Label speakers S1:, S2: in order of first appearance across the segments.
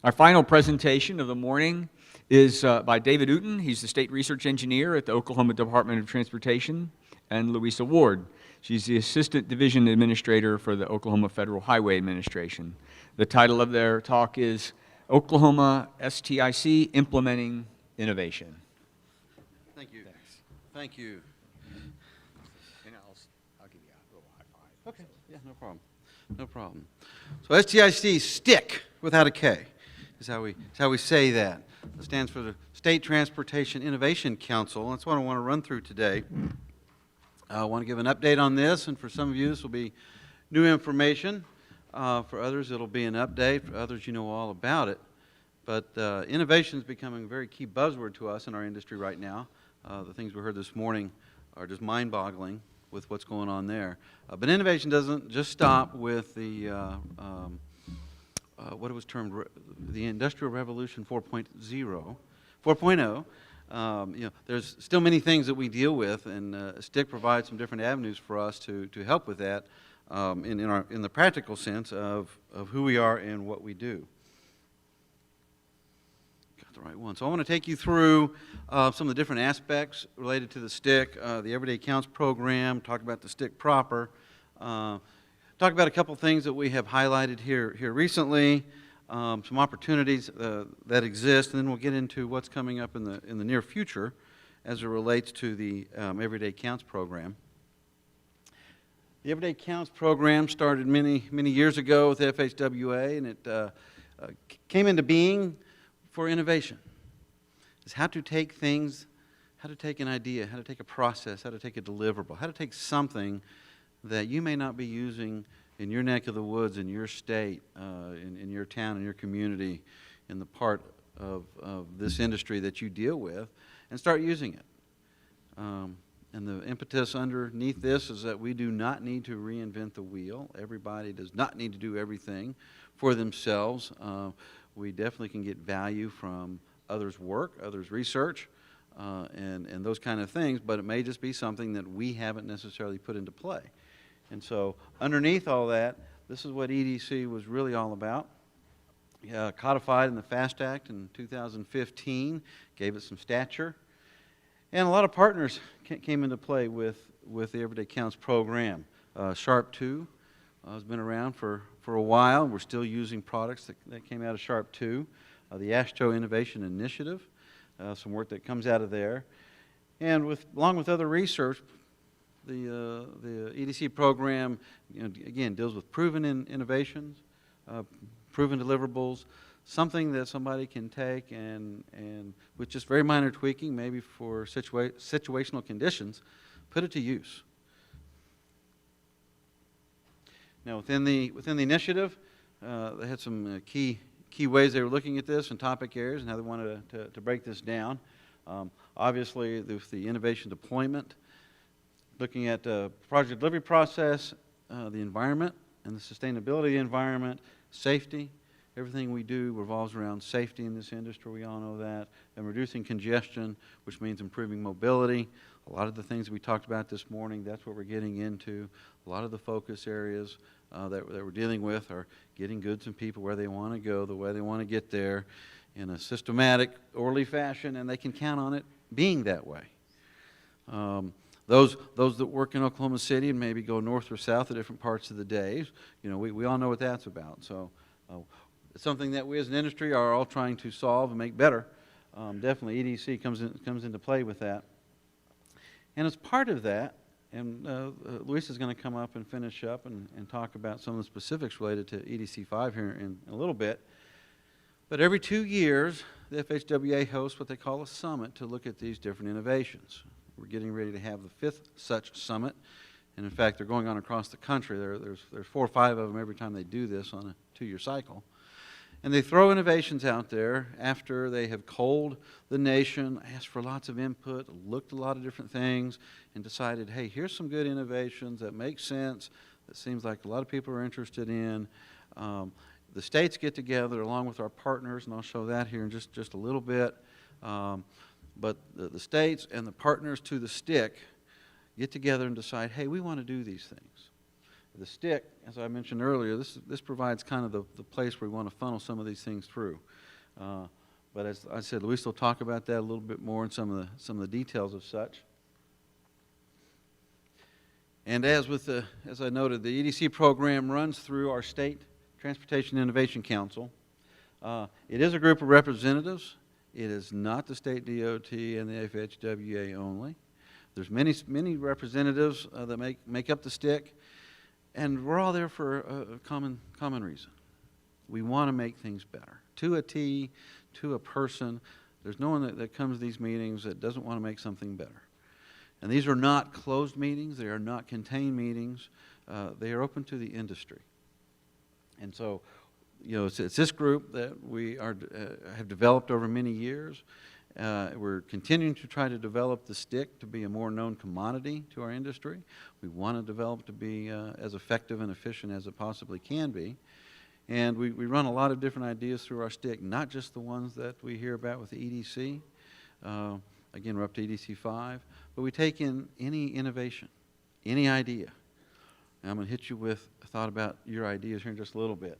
S1: Our final presentation of the morning is by David Ooten. He's the State Research Engineer at the Oklahoma Department of Transportation, and Louisa Ward. She's the Assistant Division Administrator for the Oklahoma Federal Highway Administration. The title of their talk is Oklahoma STIC Implementing Innovation.
S2: Thank you. Thank you.
S1: And I'll give you a little high five.
S2: Okay, yeah, no problem. No problem. So STIC, STIC, without a K, is how we say that. It stands for the State Transportation Innovation Council. That's what I want to run through today. I want to give an update on this, and for some of you this will be new information. For others it'll be an update. For others you know all about it. But innovation is becoming a very key buzzword to us in our industry right now. The things we heard this morning are just mind-boggling with what's going on there. But innovation doesn't just stop with the what it was termed the Industrial Revolution 4.0. You know, there's still many things that we deal with, and STIC provides some different avenues for us to help with that in the practical sense of who we are and what we do. Got the right one. So I want to take you through some of the different aspects related to the STIC, the Everyday Counts program, talk about the STIC proper, talk about a couple things that we have highlighted here recently, some opportunities that exist, and then we'll get into what's coming up in the near future as it relates to the Everyday Counts program. The Everyday Counts program started many years ago with FHWA, and it came into being for innovation. It's how to take things, how to take an idea, how to take a process, how to take a deliverable, how to take something that you may not be using in your neck of the woods, in your state, in your town, in your community, in the part of this industry that you deal with, and start using it. And the impetus underneath this is that we do not need to reinvent the wheel. Everybody does not need to do everything for themselves. We definitely can get value from others' work, others' research, and those kind of things, but it may just be something that we haven't necessarily put into play. And so underneath all that, this is what EDC was really all about. Codified in the FAST Act in 2015, gave it some stature. And a lot of partners came into play with the Everyday Counts program. Sharp 2 has been around for a while. We're still using products that came out of Sharp 2. The ASHTO Innovation Initiative, some work that comes out of there. And along with other research, the EDC program, again, deals with proven innovations, proven deliverables, something that somebody can take and with just very minor tweaking, maybe for situational conditions, put it to use. Now, within the initiative, they had some key ways they were looking at this and topic areas and how they wanted to break this down. Obviously, with the innovation deployment, looking at the project delivery process, the environment and the sustainability of the environment, safety. Everything we do revolves around safety in this industry, we all know that, and reducing congestion, which means improving mobility. A lot of the things we talked about this morning, that's what we're getting into. A lot of the focus areas that we're dealing with are getting goods and people where they want to go, the way they want to get there, in a systematic, orderly fashion, and they can count on it being that way. Those that work in Oklahoma City and maybe go north or south at different parts of the day, we all know what that's about. So it's something that we as an industry are all trying to solve and make better. Definitely EDC comes into play with that. And as part of that, and Louisa is going to come up and finish up and talk about some of the specifics related to EDC 5 here in a little bit. But every 2 years, the FHWA hosts what they call a summit to look at these different innovations. We're getting ready to have the 5th such summit, and in fact, they're going on across the country. There's 4 or 5 of them every time they do this on a 2-year cycle. And they throw innovations out there after they have culled the nation, asked for lots of input, looked at a lot of different things, and decided, hey, here's some good innovations that make sense, that seems like a lot of people are interested in. The states get together along with our partners, and I'll show that here in just a little bit. But the states and the partners to the STIC get together and decide, hey, we want to do these things. The STIC, as I mentioned earlier, this provides kind of the place where we want to funnel some of these things through. But as I said, Louisa will talk about that a little bit more and some of the details of such. And as I noted, the EDC program runs through our State Transportation Innovation Council. It is a group of representatives. It is not the state DOT and the FHWA only. There's many representatives that make up the STIC, and we're all there for a common reason. We want to make things better. To a T, to a person, there's no one that comes to these meetings that doesn't want to make something better. And these are not closed meetings. They are not contained meetings. They are open to the industry. And so, you know, it's this group that we have developed over many years. We're continuing to try to develop the STIC to be a more known commodity to our industry. We want to develop to be as effective and efficient as it possibly can be. And we run a lot of different ideas through our STIC, not just the ones that we hear about with the EDC. Again, we're up to EDC 5. But we take in any innovation, any idea. And I'm going to hit you with a thought about your ideas here in just a little bit.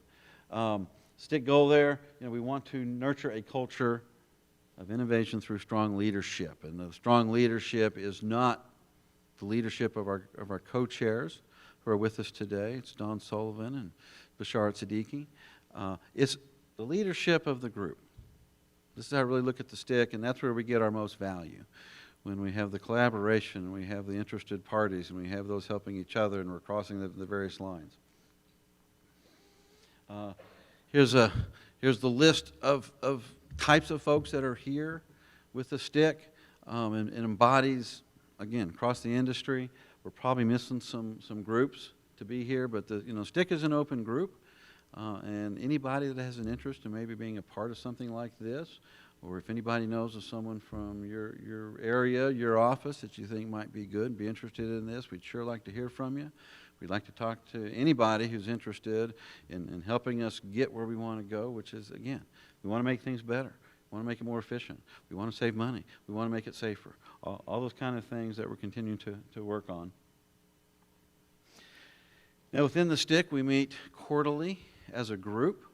S2: STIC goal there, you know, we want to nurture a culture of innovation through strong leadership. And the strong leadership is not the leadership of our co-chairs who are with us today. It's Don Sullivan and Bashar Siddiqui. It's the leadership of the group. This is how I really look at the STIC, and that's where we get our most value. When we have the collaboration, we have the interested parties, and we have those helping each other, and we're crossing the various lines. Here's the list of types of folks that are here with the STIC, and it embodies, again, across the industry. We're probably missing some groups to be here, but the STIC is an open group, and anybody that has an interest in maybe being a part of something like this, or if anybody knows of someone from your area, your office that you think might be good, be interested in this, we'd sure like to hear from you. We'd like to talk to anybody who's interested in helping us get where we want to go, which is, again, we want to make things better. We want to make it more efficient. We want to save money. We want to make it safer. All those kind of things that we're continuing to work on. Now, within the STIC, we meet quarterly as a group.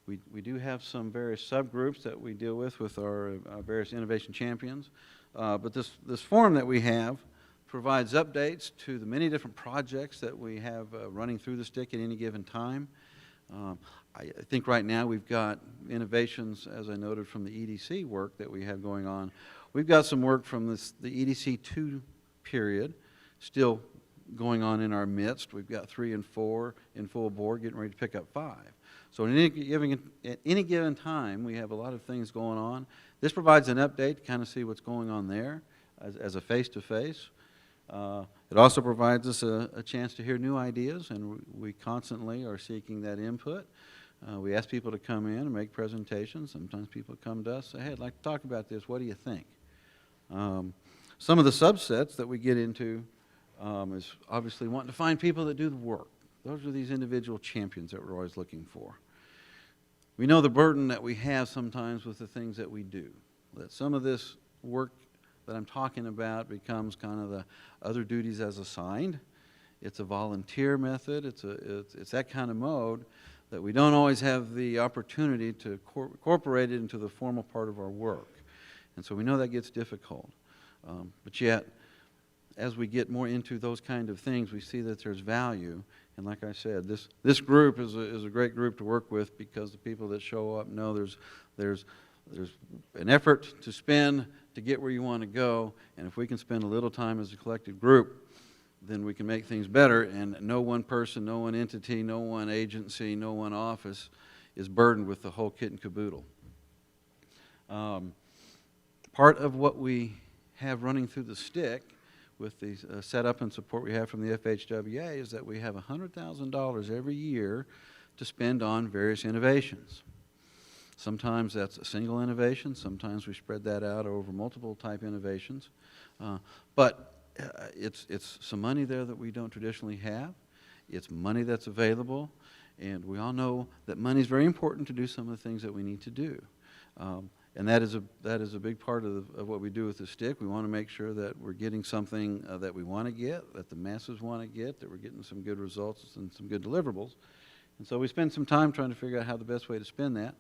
S2: We do have some various subgroups that we deal with our various innovation champions. But this forum that we have provides updates to the many different projects that we have running through the STIC at any given time. I think right now we've got innovations, as I noted, from the EDC work that we have going on. We've got some work from the EDC 2 period still going on in our midst. We've got 3 and 4 in full board, getting ready to pick up 5. So at any given time, we have a lot of things going on. This provides an update to kind of see what's going on there as a face-to-face. It also provides us a chance to hear new ideas, and we constantly are seeking that input. We ask people to come in and make presentations. Sometimes people come to us and say, hey, I'd like to talk about this. What do you think? Some of the subsets that we get into is obviously wanting to find people that do the work. Those are these individual champions that we're always looking for. We know the burden that we have sometimes with the things that we do, that some of this work that I'm talking about becomes kind of the other duties as assigned. It's a volunteer method. It's that kind of mode that we don't always have the opportunity to incorporate it into the formal part of our work. And so we know that gets difficult. But yet, as we get more into those kind of things, we see that there's value. And like I said, this group is a great group to work with because the people that show up know there's an effort to spend to get where you want to go. And if we can spend a little time as a collective group, then we can make things better. And no one person, no one entity, no one agency, no one office is burdened with the whole kit and caboodle. Part of what we have running through the STIC with the setup and support we have from the FHWA is that we have $100,000 every year to spend on various innovations. Sometimes that's a single innovation. Sometimes we spread that out over multiple type innovations. But it's some money there that we don't traditionally have. It's money that's available. And we all know that money is very important to do some of the things that we need to do. And that is a big part of what we do with the STIC. We want to make sure that we're getting something that we want to get, that the masses want to get, that we're getting some good results and some good deliverables. And so we spend some time trying to figure out how the best way to spend that.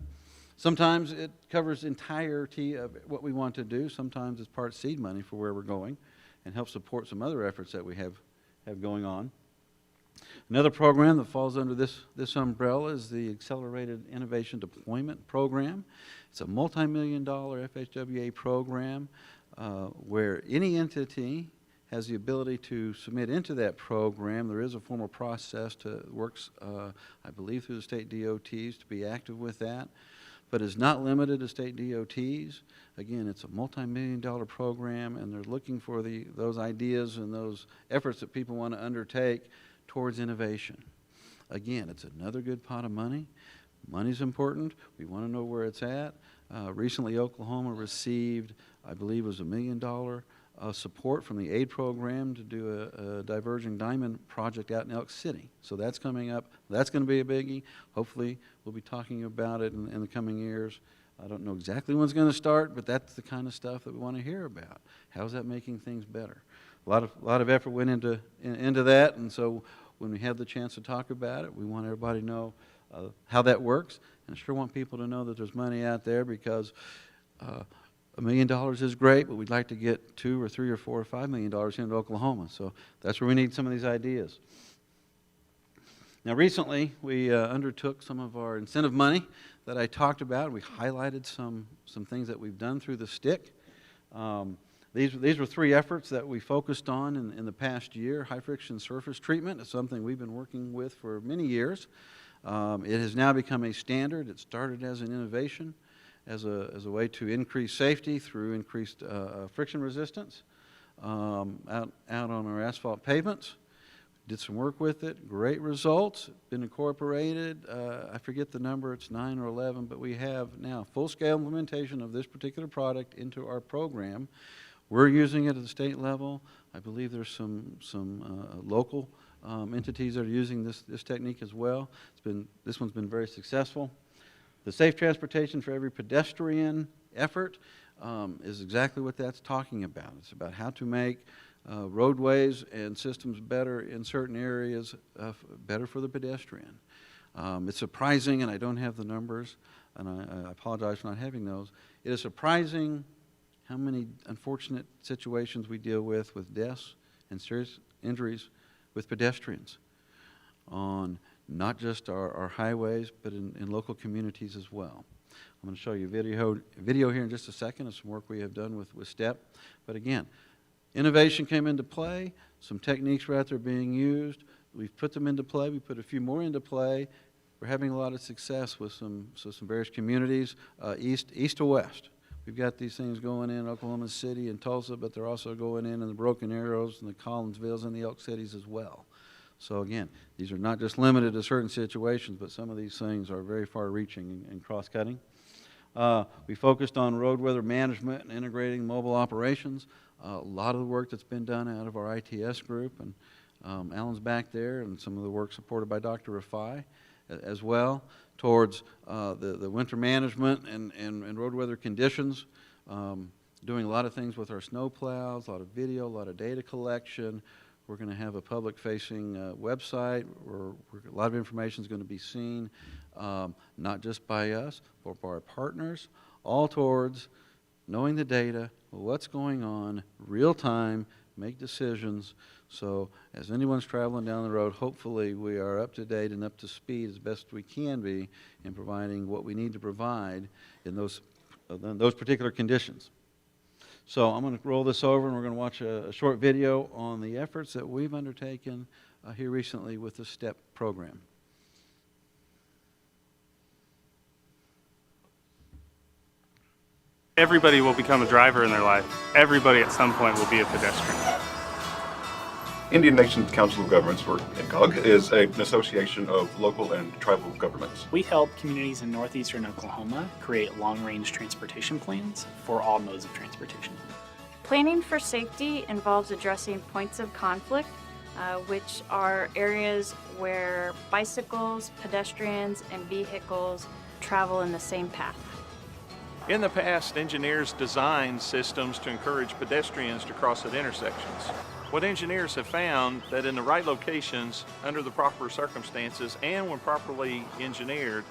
S2: Sometimes it covers the entirety of what we want to do. Sometimes it's part seed money for where we're going and helps support some other efforts that we have going on. Another program that falls under this umbrella is the Accelerated Innovation Deployment Program. It's a multi-million-dollar FHWA program where any entity has the ability to submit into that program. There is a formal process to works, I believe, through the state DOTs to be active with that, but is not limited to state DOTs. Again, it's a multi-million-dollar program, and they're looking for those ideas and those efforts that people want to undertake towards innovation. Again, it's another good pot of money. Money's important. We want to know where it's at. Recently, Oklahoma received, I believe it was $1 million support from the aid program to do a diverging diamond project out in Elk City. So that's coming up. That's going to be a biggie. Hopefully, we'll be talking about it in the coming years. I don't know exactly when it's going to start, but that's the kind of stuff that we want to hear about. How's that making things better? A lot of effort went into that, and so when we have the chance to talk about it, we want everybody to know how that works, and I sure want people to know that there's money out there, because $1 million is great, but we'd like to get $2 or $3 or $4 or $5 million into Oklahoma. So that's where we need some of these ideas. Now, recently we undertook some of our incentive money that I talked about. We highlighted some things that we've done through the STIC. These were 3 efforts that we focused on in the past year. High friction surface treatment is something we've been working with for many years. It has now become a standard. It started as an innovation, as a way to increase safety through increased friction resistance out on our asphalt pavements. Did some work with it, great results, been incorporated. I forget the number, it's 9 or 11, but we have now full-scale implementation of this particular product into our program. We're using it at the state level. I believe there's some local entities that are using this technique as well. This one's been very successful. The safe transportation for every pedestrian effort is exactly what that's talking about. It's about how to make roadways and systems better in certain areas, better for the pedestrian. It's surprising, and I don't have the numbers, and I apologize for not having those. It is surprising how many unfortunate situations we deal with deaths and serious injuries with pedestrians on not just our highways, but in local communities as well. I'm going to show you a video here in just a second of some work we have done with STEP. But again, innovation came into play. Some techniques were out there being used. We've put them into play. We put a few more into play. We're having a lot of success with some various communities, east to west. We've got these things going in Oklahoma City and Tulsa, but they're also going in the Broken Arrows and the Collinsvilles and the Elk Cities as well. So again, these are not just limited to certain situations, but some of these things are very far-reaching and cross-cutting. We focused on road weather management and integrating mobile operations. A lot of the work that's been done out of our ITS group, and Alan's back there, and some of the work supported by Dr. Rafai as well, towards the winter management and road weather conditions, doing a lot of things with our snow plows, a lot of video, a lot of data collection. We're going to have a public-facing website where a lot of information is going to be seen, not just by us, but by our partners, all towards knowing the data, what's going on, real time, make decisions. So as anyone's traveling down the road, hopefully we are up to date and up to speed as best we can be in providing what we need to provide in those particular conditions. So I'm going to roll this over, and we're going to watch a short video on the efforts that we've undertaken here recently with the STEP program.
S3: Everybody will become a driver in their life. Everybody at some point will be a pedestrian.
S4: Indian Nation Council of Governments, or INCOG, is an association of local and tribal governments.
S5: We help communities in northeastern Oklahoma create long-range transportation plans for all modes of transportation.
S6: Planning for safety involves addressing points of conflict, which are areas where bicycles, pedestrians, and vehicles travel in the same path.
S7: In the past, engineers designed systems to encourage pedestrians to cross at intersections. What engineers have found that in the right locations, under the proper circumstances, and when properly engineered,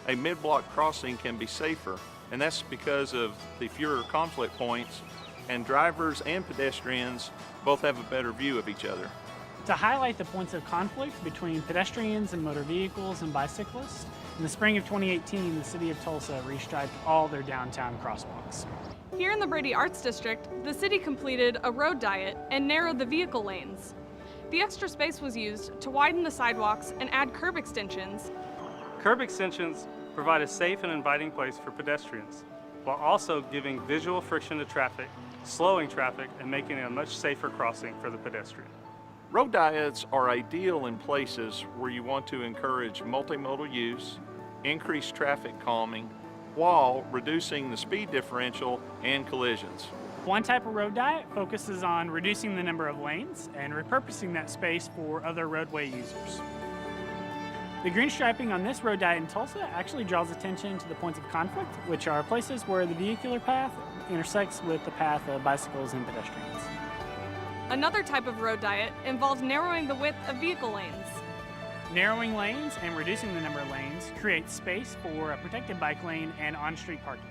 S7: a mid-block crossing can be safer. And that's because of the fewer conflict points, and drivers and pedestrians both have a better view of each other.
S5: To highlight the points of conflict between pedestrians and motor vehicles and bicyclists, in the spring of 2018, the City of Tulsa restriped all their downtown crosswalks.
S8: Here in the Brady Arts District, the city completed a road diet and narrowed the vehicle lanes. The extra space was used to widen the sidewalks and add curb extensions.
S3: Curb extensions provide a safe and inviting place for pedestrians, while also giving visual friction to traffic, slowing traffic, and making it a much safer crossing for the pedestrian.
S7: Road diets are ideal in places where you want to encourage multimodal use, increase traffic calming, while reducing the speed differential and collisions.
S5: One type of road diet focuses on reducing the number of lanes and repurposing that space for other roadway users. The green striping on this road diet in Tulsa actually draws attention to the points of conflict, which are places where the vehicular path intersects with the path of bicycles and pedestrians.
S8: Another type of road diet involves narrowing the width of vehicle lanes.
S5: Narrowing lanes and reducing the number of lanes creates space for a protected bike lane and on-street parking.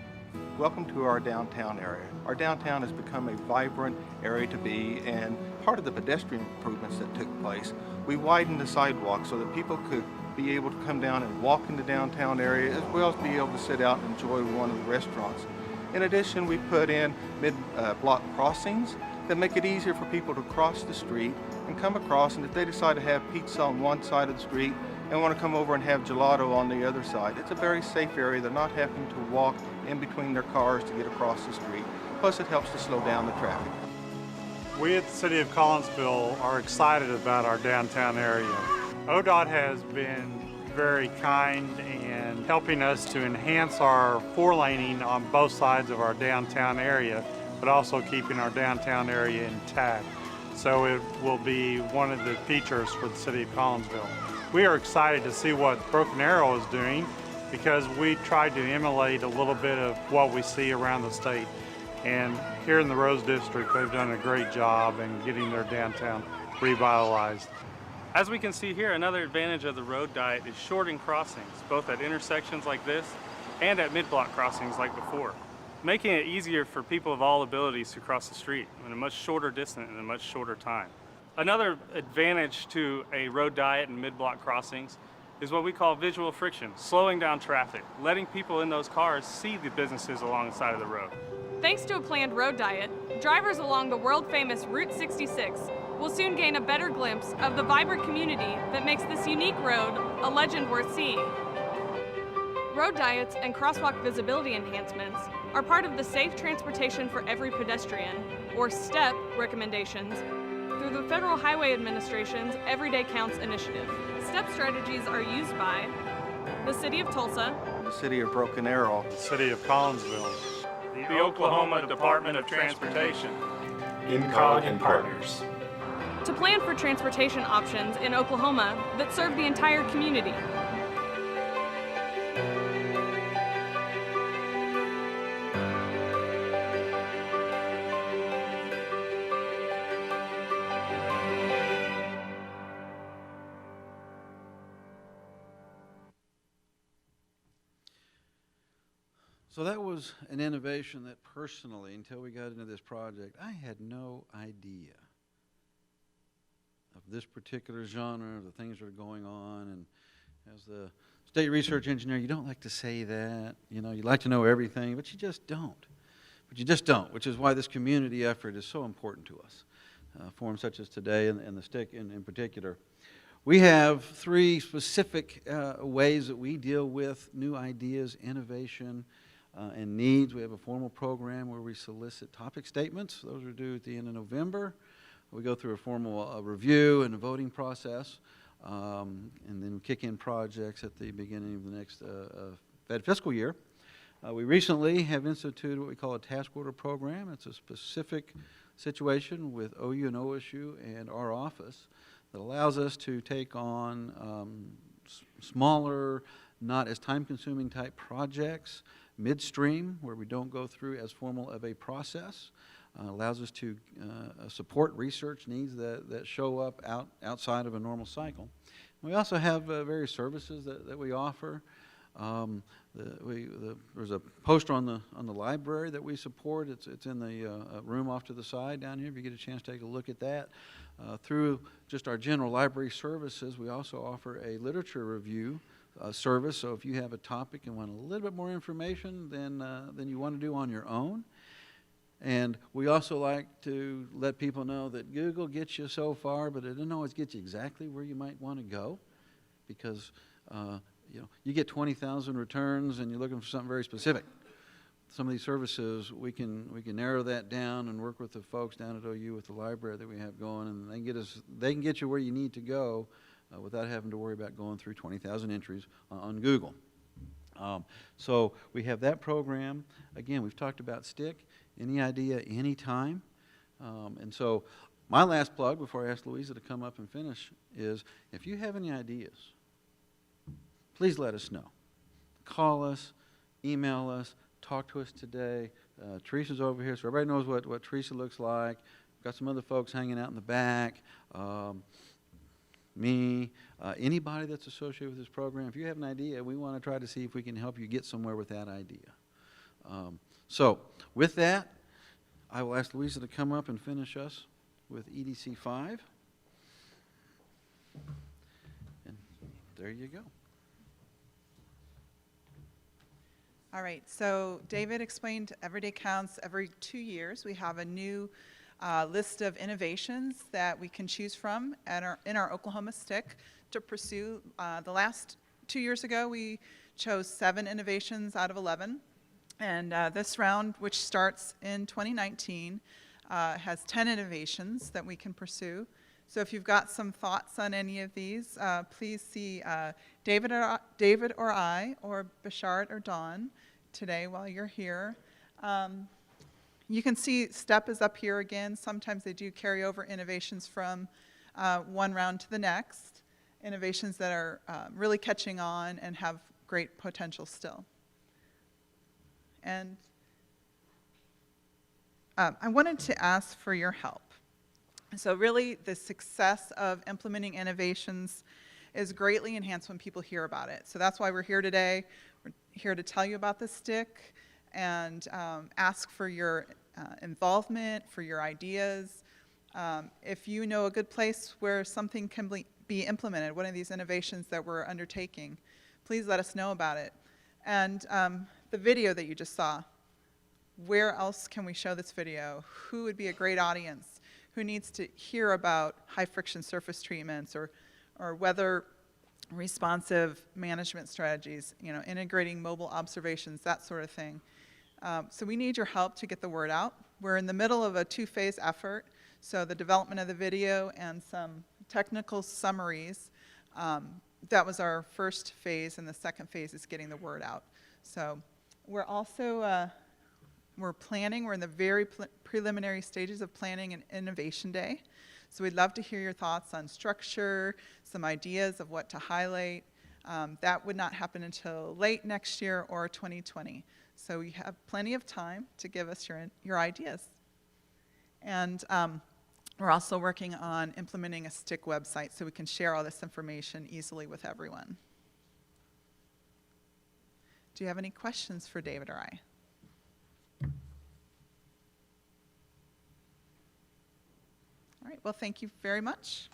S9: Welcome to our downtown area. Our downtown has become a vibrant area to be, and part of the pedestrian improvements that took place, we widened the sidewalk so that people could be able to come down and walk in the downtown area as well as be able to sit out and enjoy one of the restaurants. In addition, we put in mid-block crossings that make it easier for people to cross the street and come across, and if they decide to have pizza on one side of the street and want to come over and have gelato on the other side, it's a very safe area. They're not having to walk in between their cars to get across the street. Plus, it helps to slow down the traffic.
S10: We at the City of Collinsville are excited about our downtown area. ODOT has been very kind in helping us to enhance our four-laning on both sides of our downtown area, but also keeping our downtown area intact. So it will be one of the features for the City of Collinsville. We are excited to see what Broken Arrow is doing because we tried to emulate a little bit of what we see around the state. And here in the Rose District, they've done a great job in getting their downtown revitalized.
S3: As we can see here, another advantage of the road diet is shorting crossings, both at intersections like this and at mid-block crossings like before, making it easier for people of all abilities to cross the street in a much shorter distance in a much shorter time. Another advantage to a road diet and mid-block crossings is what we call visual friction, slowing down traffic, letting people in those cars see the businesses along the side of the road.
S8: Thanks to a planned road diet, drivers along the world-famous Route 66 will soon gain a better glimpse of the vibrant community that makes this unique road a legend worth seeing. Road diets and crosswalk visibility enhancements are part of the Safe Transportation for Every Pedestrian, or STEP, recommendations through the Federal Highway Administration's Everyday Counts initiative. STEP strategies are used by the City of Tulsa,
S9: The City of Broken Arrow,
S10: The City of Collinsville,
S7: The Oklahoma Department of Transportation,
S4: INCOG and partners.
S8: to plan for transportation options in Oklahoma that serve the entire community.
S2: So that was an innovation that personally, until we got into this project, I had no idea of this particular genre, of the things that are going on. And as the state research engineer, you don't like to say that. You know, you like to know everything, but you just don't. Which is why this community effort is so important to us. Forums such as today and the STIC in particular. We have three specific ways that we deal with new ideas, innovation, and needs. We have a formal program where we solicit topic statements. Those are due at the end of November. We go through a formal review and a voting process, and then kick in projects at the beginning of the next Fed fiscal year. We recently have instituted what we call a task order program. It's a specific situation with OU and OSU and our office that allows us to take on smaller, not as time-consuming type projects midstream, where we don't go through as formal of a process. Allows us to support research needs that show up outside of a normal cycle. We also have various services that we offer. There's a poster on the library that we support. It's in the room off to the side down here. If you get a chance to take a look at that. Through just our general library services, we also offer a literature review service. So if you have a topic and want a little bit more information than you want to do on your own. And we also like to let people know that Google gets you so far, but it doesn't always get you exactly where you might want to go, because you get 20,000 returns and you're looking for something very specific. Some of these services, we can narrow that down and work with the folks down at OU with the library that we have going, and they can get you where you need to go without having to worry about going through 20,000 entries on Google. So we have that program. Again, we've talked about STIC. Any idea, anytime. And so my last plug before I ask Louisa to come up and finish is, if you have any ideas, please let us know. Call us, email us, talk to us today. Teresa's over here, so everybody knows what Teresa looks like. We've got some other folks hanging out in the back. Me, anybody that's associated with this program. If you have an idea, we want to try to see if we can help you get somewhere with that idea. So with that, I will ask Louisa to come up and finish us with EDC 5. And there you go.
S11: All right, so David explained Everyday Counts. Every 2 years we have a new list of innovations that we can choose from in our Oklahoma STIC to pursue. The last 2 years ago we chose 7 innovations out of 11. And this round, which starts in 2019, has 10 innovations that we can pursue. So if you've got some thoughts on any of these, please see David or I, or Bashard or Dawn today while you're here. You can see STEP is up here again. Sometimes they do carry over innovations from one round to the next, innovations that are really catching on and have great potential still. And I wanted to ask for your help. So really, the success of implementing innovations is greatly enhanced when people hear about it. So that's why we're here today. We're here to tell you about the STIC and ask for your involvement, for your ideas. If you know a good place where something can be implemented, one of these innovations that we're undertaking, please let us know about it. And the video that you just saw, where else can we show this video? Who would be a great audience? Who needs to hear about high friction surface treatments or weather responsive management strategies, integrating mobile observations, that sort of thing. So we need your help to get the word out. We're in the middle of a 2-phase effort. So the development of the video and some technical summaries. That was our first phase, and the second phase is getting the word out. So we're also, we're in the very preliminary stages of planning an Innovation Day. So we'd love to hear your thoughts on structure, some ideas of what to highlight. That would not happen until late next year or 2020. So we have plenty of time to give us your ideas. And we're also working on implementing a STIC website so we can share all this information easily with everyone. Do you have any questions for David or I? All right, well, thank you very much.